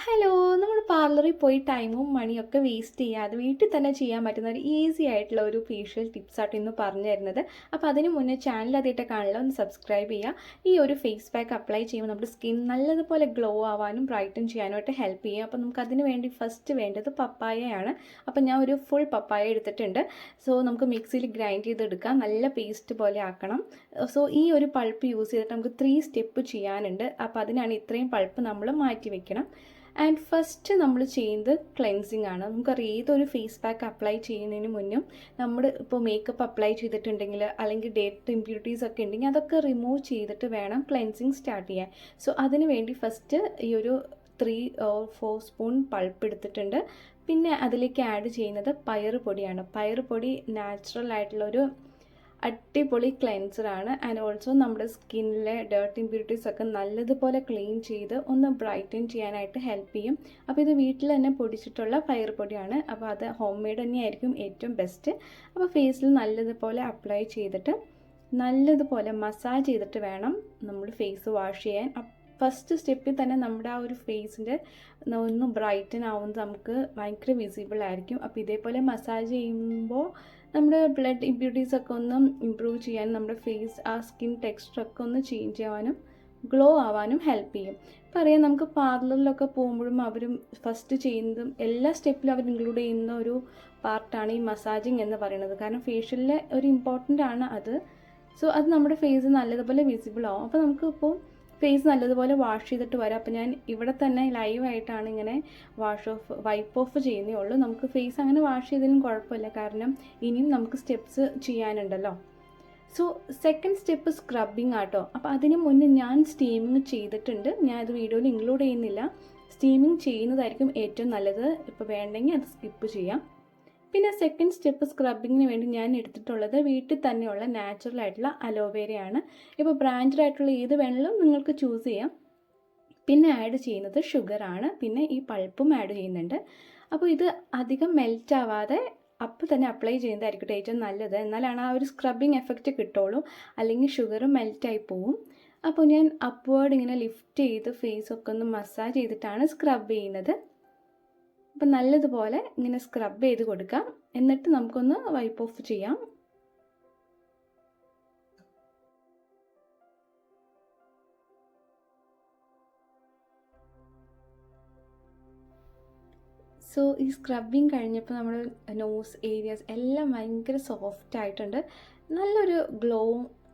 Hello, നമ്മൾ പാർലറിൽ പോയി ടൈമും മണിയൊക്കെ വേസ്റ്റ് ചെയ്യാതെ വീട്ടിൽ തന്നെ ചെയ്യാൻ പറ്റുന്ന ഒരു ഈസി ആയിട്ടുള്ള ഒരു ഫേഷ്യൽ ടിപ്സായിട്ട് ഇന്ന് പറഞ്ഞു തരുന്നത്. അപ്പോൾ അതിന് മുന്നേ ചാനൽ ആദ്യമായിട്ട് കാണില്ല, ഒന്ന് സബ്സ്ക്രൈബ് ചെയ്യുക. ഈ ഒരു ഫേസ് പാക്ക് അപ്ലൈ ചെയ്യുമ്പോൾ നമ്മുടെ സ്കിൻ നല്ലതുപോലെ ഗ്ലോ ആവാനും ബ്രൈറ്റൻ ചെയ്യാനുമായിട്ട് ഹെൽപ്പ് ചെയ്യും. അപ്പോൾ നമുക്ക് അതിന് വേണ്ടി ഫസ്റ്റ് വേണ്ടത് പപ്പായയാണ്. അപ്പോൾ ഞാൻ ഒരു ഫുൾ പപ്പായ എടുത്തിട്ടുണ്ട്. സോ നമുക്ക് മിക്സിയിൽ ഗ്രൈൻഡ് ചെയ്തെടുക്കാം, നല്ല പേസ്റ്റ് പോലെ ആക്കണം. സോ ഈ ഒരു പൾപ്പ് യൂസ് ചെയ്തിട്ട് നമുക്ക് 3 സ്റ്റെപ്പ് ചെയ്യാനുണ്ട്. അപ്പോൾ അതിനാണ് ഇത്രയും പൾപ്പ് നമ്മൾ മാറ്റി വെക്കണം. ആൻഡ് ഫസ്റ്റ് നമ്മൾ ചെയ്യുന്നത് ക്ലെൻസിങ് ആണ്. നമുക്കറിയാം ഏതൊരു ഫേസ് പാക്ക് അപ്ലൈ ചെയ്യുന്നതിന് മുന്നും നമ്മൾ ഇപ്പോൾ മേക്കപ്പ് അപ്ലൈ ചെയ്തിട്ടുണ്ടെങ്കിൽ അല്ലെങ്കിൽ ഡേറ്റ് ഇമ്പ്യൂരിറ്റീസ് ഒക്കെ ഉണ്ടെങ്കിൽ അതൊക്കെ റിമൂവ് ചെയ്തിട്ട് വേണം ക്ലെൻസിങ് സ്റ്റാർട്ട് ചെയ്യാൻ. സോ അതിന് വേണ്ടി ഫസ്റ്റ് ഈ ഒരു 3 or 4 സ്പൂൺ പൾപ്പ് എടുത്തിട്ടുണ്ട്. പിന്നെ അതിലേക്ക് ആഡ് ചെയ്യുന്നത് പയറ് പൊടിയാണ്. പയറ് പൊടി നാച്ചുറൽ ആയിട്ടുള്ളൊരു അടിപൊളി ക്ലെൻസറാണ്. ആൻഡ് ഓൾസോ നമ്മുടെ സ്കിന്നിലെ ഡേർട്ട് ഇമ്പ്യൂരിറ്റീസ് ഒക്കെ നല്ലതുപോലെ ക്ലീൻ ചെയ്ത് ഒന്ന് ബ്രൈറ്റൻ ചെയ്യാനായിട്ട് ഹെൽപ്പ് ചെയ്യും. അപ്പോൾ ഇത് വീട്ടിൽ തന്നെ പൊടിച്ചിട്ടുള്ള പയർ പൊടിയാണ്. അപ്പോൾ അത് ഹോം മെയ്ഡ് തന്നെയായിരിക്കും ഏറ്റവും ബെസ്റ്റ്. അപ്പോൾ ഫേസിൽ നല്ലതുപോലെ അപ്ലൈ ചെയ്തിട്ട് നല്ലതുപോലെ മസാജ് ചെയ്തിട്ട് വേണം നമ്മൾ ഫേസ് വാഷ് ചെയ്യാൻ. ഫസ്റ്റ് സ്റ്റെപ്പിൽ തന്നെ നമ്മുടെ ആ ഒരു ഫേസിൻ്റെ ഒന്ന് ബ്രൈറ്റൻ ആവുന്നത് നമുക്ക് ഭയങ്കര വിസിബിൾ ആയിരിക്കും. അപ്പോൾ ഇതേപോലെ മസാജ് ചെയ്യുമ്പോൾ നമ്മുടെ ബ്ലഡ് ഇമ്പ്യൂരിറ്റീസൊക്കെ ഒന്ന് ഇമ്പ്രൂവ് ചെയ്യാനും നമ്മുടെ ഫേസ് ആ സ്കിൻ ടെക്സ്ചറൊക്കെ ഒന്ന് ചേഞ്ച് ആവാനും ഗ്ലോ ആവാനും ഹെൽപ്പ് ചെയ്യും. ഇപ്പോൾ അറിയാം, നമുക്ക് പാർലറിലൊക്കെ പോകുമ്പോഴും അവരും ഫസ്റ്റ് ചെയ്യുന്നതും എല്ലാ സ്റ്റെപ്പിലും അവർ ഇൻക്ലൂഡ് ചെയ്യുന്ന ഒരു പാർട്ടാണ് ഈ മസാജിങ് എന്ന് പറയുന്നത്. കാരണം ഫേഷ്യലിലെ ഒരു ഇമ്പോർട്ടൻ്റ് ആണ് അത്. സോ അത് നമ്മുടെ ഫേസ് നല്ലതുപോലെ വിസിബിൾ ആവും. അപ്പോൾ നമുക്ക് ഇപ്പോൾ ഫേസ് നല്ലതുപോലെ വാഷ് ചെയ്തിട്ട് വരാം. അപ്പോൾ ഞാൻ ഇവിടെ തന്നെ ലൈവായിട്ടാണ് ഇങ്ങനെ വൈപ്പ് ഓഫ് ചെയ്യുന്നേ ഉള്ളൂ. നമുക്ക് ഫേസ് അങ്ങനെ വാഷ് ചെയ്തതിനും കുഴപ്പമില്ല, കാരണം ഇനിയും നമുക്ക് സ്റ്റെപ്സ് ചെയ്യാനുണ്ടല്ലോ. സോ സെക്കൻഡ് സ്റ്റെപ്പ് സ്ക്രബിങ് ആട്ടോ. അപ്പോൾ അതിന് മുന്നേ ഞാൻ സ്റ്റീമിങ് ചെയ്തിട്ടുണ്ട്. ഞാൻ ഇത് വീഡിയോയിൽ ഇൻക്ലൂഡ് ചെയ്യുന്നില്ല. സ്റ്റീമിങ് ചെയ്യുന്നതായിരിക്കും ഏറ്റവും നല്ലത്. ഇപ്പോൾ വേണ്ടെങ്കിൽ അത് സ്കിപ്പ് ചെയ്യാം. പിന്നെ സെക്കൻഡ് സ്റ്റെപ്പ് സ്ക്രബിങ്ങിന് വേണ്ടി ഞാൻ എടുത്തിട്ടുള്ളത് വീട്ടിൽ തന്നെയുള്ള നാച്ചുറൽ ആയിട്ടുള്ള അലോവേരയാണ്. ഇപ്പോൾ ബ്രാൻഡഡ് ആയിട്ടുള്ള ഏത് വേണമെങ്കിലും നിങ്ങൾക്ക് ചൂസ് ചെയ്യാം. പിന്നെ ആഡ് ചെയ്യുന്നത് ഷുഗറാണ്. പിന്നെ ഈ പൾപ്പും ആഡ് ചെയ്യുന്നുണ്ട്. അപ്പോൾ ഇത് അധികം മെൽറ്റ് ആവാതെ അപ്പോൾ തന്നെ അപ്ലൈ ചെയ്യുന്നതായിരിക്കും ഏറ്റവും നല്ലത്. എന്നാലാണ് ആ ഒരു സ്ക്രബിങ് എഫക്റ്റ് കിട്ടുള്ളൂ. അല്ലെങ്കിൽ ഷുഗർ മെൽറ്റായി പോവും. അപ്പോൾ ഞാൻ അപ്വേർഡ് ഇങ്ങനെ ലിഫ്റ്റ് ചെയ്ത് ഫേസൊക്കെ ഒന്ന് മസാജ് ചെയ്തിട്ടാണ് സ്ക്രബ് ചെയ്യുന്നത്. അപ്പം നല്ലതുപോലെ ഇങ്ങനെ സ്ക്രബ് ചെയ്ത് കൊടുക്കാം. എന്നിട്ട് നമുക്കൊന്ന് വൈപ്പ് ഓഫ് ചെയ്യാം. സോ ഈ സ്ക്രബിങ് കഴിഞ്ഞപ്പോൾ നമ്മുടെ നോസ് ഏരിയാസ് എല്ലാം ഭയങ്കര സോഫ്റ്റ് ആയിട്ടുണ്ട്. നല്ലൊരു ഗ്ലോ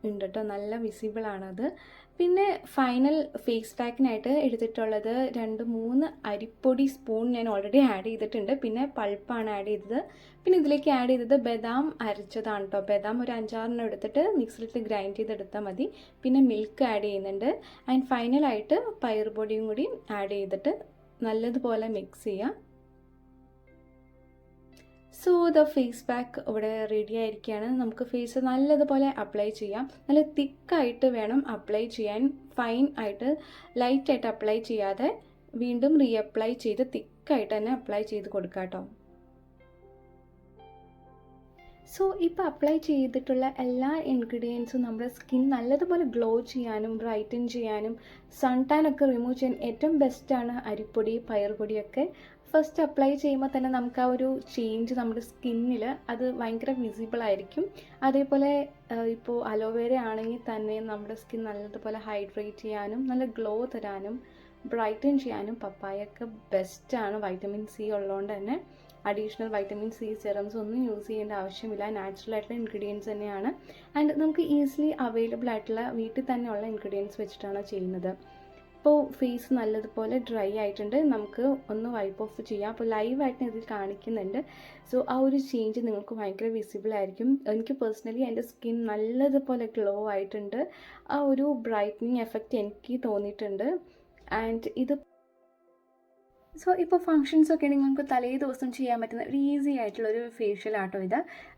ഉണ്ട് കേട്ടോ, നല്ല വിസിബിൾ ആണത്. പിന്നെ ഫൈനൽ ഫേസ് പാക്കിനായിട്ട് എടുത്തിട്ടുള്ളത് 2-3 അരിപ്പൊടി സ്പൂൺ ഞാൻ ഓൾറെഡി ആഡ് ചെയ്തിട്ടുണ്ട്. പിന്നെ പൾപ്പാണ് ആഡ് ചെയ്തത്. പിന്നെ ഇതിലേക്ക് ആഡ് ചെയ്തത് ബദാം അരച്ചതാണ് കേട്ടോ. ബദാം ഒരു 5-6 എടുത്തിട്ട് മിക്സിയിലിട്ട് ഗ്രൈൻഡ് ചെയ്തെടുത്താൽ മതി. പിന്നെ മിൽക്ക് ആഡ് ചെയ്യുന്നുണ്ട്. ആൻഡ് ഫൈനലായിട്ട് പയറുപൊടിയും കൂടി ആഡ് ചെയ്തിട്ട് നല്ലതുപോലെ മിക്സ് ചെയ്യാം. സോ ദ ഫേസ് പാക്ക് ഇവിടെ റെഡി ആയിരിക്കുകയാണ്. നമുക്ക് ഫേസ് നല്ലതുപോലെ അപ്ലൈ ചെയ്യാം. നല്ല തിക്കായിട്ട് വേണം അപ്ലൈ ചെയ്യാൻ. ഫൈൻ ആയിട്ട് ലൈറ്റായിട്ട് അപ്ലൈ ചെയ്യാതെ വീണ്ടും റീഅപ്ലൈ ചെയ്ത് തിക്കായിട്ട് തന്നെ അപ്ലൈ ചെയ്ത് കൊടുക്കാം കേട്ടോ. സോ ഇപ്പോൾ അപ്ലൈ ചെയ്തിട്ടുള്ള എല്ലാ ഇൻഗ്രീഡിയൻസും നമ്മുടെ സ്കിൻ നല്ലതുപോലെ ഗ്ലോ ചെയ്യാനും ബ്രൈറ്റൻ ചെയ്യാനും സൺ ടാൻ ഒക്കെ റിമൂവ് ചെയ്യാൻ ഏറ്റവും ബെസ്റ്റാണ് അരിപ്പൊടി പയറുപൊടിയൊക്കെ. ഫസ്റ്റ് അപ്ലൈ ചെയ്യുമ്പോൾ തന്നെ നമുക്ക് ആ ഒരു ചേഞ്ച് നമ്മുടെ സ്കിന്നിൽ അത് ഭയങ്കര വിസിബിൾ ആയിരിക്കും. അതേപോലെ ഇപ്പോൾ അലോവേര ആണെങ്കിൽ തന്നെ നമ്മുടെ സ്കിൻ നല്ലതുപോലെ ഹൈഡ്രേറ്റ് ചെയ്യാനും നല്ല ഗ്ലോ തരാനും ബ്രൈറ്റൻ ചെയ്യാനും പപ്പായൊക്കെ ബെസ്റ്റാണ്. വൈറ്റമിൻ സി ഉള്ളതുകൊണ്ട് തന്നെ അഡീഷണൽ വൈറ്റമിൻ സി സെറംസ് ഒന്നും യൂസ് ചെയ്യേണ്ട ആവശ്യമില്ല. നാച്ചുറൽ ആയിട്ടുള്ള ഇൻഗ്രീഡിയൻസ് തന്നെയാണ്. ആൻഡ് നമുക്ക് ഈസിലി അവൈലബിൾ ആയിട്ടുള്ള വീട്ടിൽ തന്നെയുള്ള ഇൻഗ്രീഡിയൻസ് വെച്ചിട്ടാണ് ചെയ്യുന്നത്. ഇപ്പോൾ ഫേസ് നല്ലതുപോലെ ഡ്രൈ ആയിട്ടുണ്ട്. നമുക്ക് ഒന്ന് വൈപ്പ് ഓഫ് ചെയ്യാം. അപ്പോൾ ലൈവായിട്ട് ഇതിൽ കാണിക്കുന്നുണ്ട്. സോ ആ ഒരു ചേഞ്ച് നിങ്ങൾക്ക് ഭയങ്കര വിസിബിൾ ആയിരിക്കും. എനിക്ക് പേഴ്സണലി എൻ്റെ സ്കിൻ നല്ലതുപോലെ ഗ്ലോ ആയിട്ടുണ്ട്. ആ ഒരു ബ്രൈറ്റനിങ് എഫക്റ്റ് എനിക്ക് തോന്നിയിട്ടുണ്ട്. ആൻഡ് ഇത് സോ ഇപ്പോൾ ഫങ്ഷൻസൊക്കെ ഉണ്ടെങ്കിൽ നമുക്ക് തലേ ദിവസം ചെയ്യാൻ പറ്റുന്ന ഒരു ഈസി ആയിട്ടുള്ളൊരു ഫേഷ്യൽ ആട്ടോ ഇത്.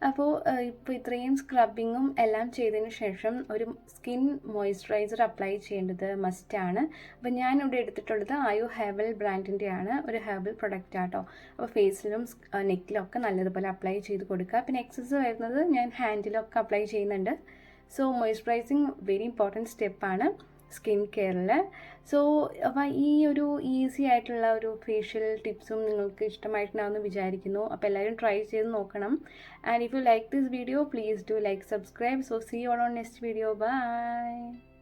അപ്പോൾ ഇപ്പോൾ ഇത്രയും സ്ക്രബിങ്ങും എല്ലാം ചെയ്തതിന് ശേഷം ഒരു സ്കിൻ മോയ്സ്ചറൈസർ അപ്ലൈ ചെയ്യേണ്ടത് മസ്റ്റാണ്. അപ്പോൾ ഞാനിവിടെ എടുത്തിട്ടുള്ളത് ആയോ ഹെർബൽ ബ്രാൻഡിൻ്റെയാണ് ഒരു ഹെർബൽ പ്രൊഡക്റ്റ് ആട്ടോ. അപ്പോൾ ഫേസിലും നെക്കിലും ഒക്കെ നല്ലതുപോലെ അപ്ലൈ ചെയ്ത് കൊടുക്കുക. പിന്നെ എക്സസ് വരുന്നത് ഞാൻ ഹാൻഡിലൊക്കെ അപ്ലൈ ചെയ്യുന്നുണ്ട്. സോ മോയ്സ്ചറൈസിങ് വെരി ഇമ്പോർട്ടൻറ്റ് സ്റ്റെപ്പാണ്. സ്കിൻ കെയറിൽ. സോ അപ്പോൾ ഈ ഒരു ഈസി ആയിട്ടുള്ള ഒരു ഫേഷ്യൽ ടിപ്സും നിങ്ങൾക്ക് ഇഷ്ടമായിട്ടുണ്ടാവുമെന്ന് വിചാരിക്കുന്നു. അപ്പോൾ എല്ലാവരും ട്രൈ ചെയ്ത് നോക്കണം. And if you like this video, please do like, subscribe. So see you all on next video. By.